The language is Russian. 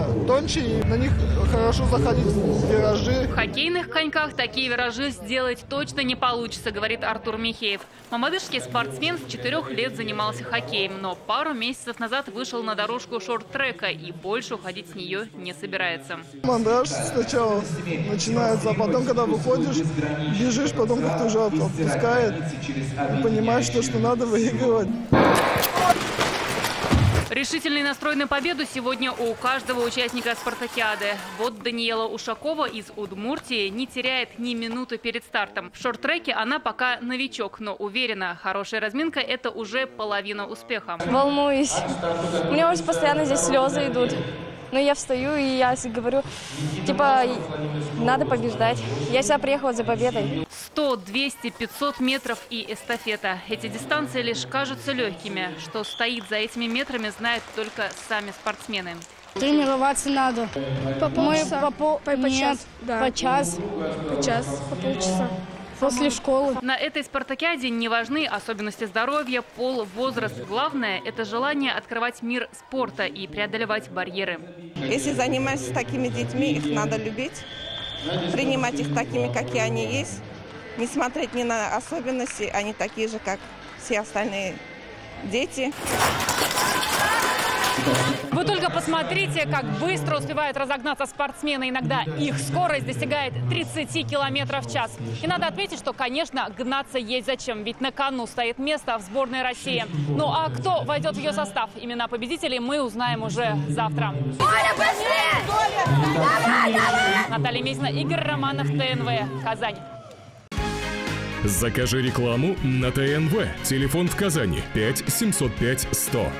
сильно тоньше, и на них хорошо заходить в виражи. В хоккейных коньках такие виражи сделать точно не получится, говорит Артур Михеев. Мамадышский спортсмен с 4 лет занимался хоккеем, но пару месяцев назад вышел на дорожку шорт-трека и больше уходить с нее не собирается. Мандраж сначала начинается, а потом, когда выходишь, бежишь, потом как-то уже отпускает и понимаешь, что надо выигрывать. Решительный настрой на победу сегодня у каждого участника спартакиады. Вот Даниэла Ушакова из Удмуртии не теряет ни минуты перед стартом. В шорт-треке она пока новичок, но уверена, хорошая разминка – это уже половина успеха. Волнуюсь. У меня уже постоянно здесь слезы идут. Но я встаю и я говорю, типа, надо побеждать. Я сюда приехала за победой. 100, 200, 500 метров и эстафета. Эти дистанции лишь кажутся легкими. Что стоит за этими метрами, знают только сами спортсмены. Тренироваться надо. По полчаса? По час. По полчаса. После школы. На этой спартакиаде не важны особенности здоровья, пол, возраст. Главное – это желание открывать мир спорта и преодолевать барьеры. Если занимаешься с такими детьми, их надо любить, принимать их такими, какие они есть, не смотреть ни на особенности, они такие же, как все остальные дети. Вы только посмотрите, как быстро успевают разогнаться спортсмены. Иногда их скорость достигает 30 км в час. И надо отметить, что, конечно, гнаться есть зачем. Ведь на кону стоит место в сборной России. Ну а кто войдет в ее состав? Имена победителей мы узнаем уже завтра. Наталья Мезина, Игорь Романов, ТНВ, Казань. Закажи рекламу на ТНВ. Телефон в Казани 5 705 100.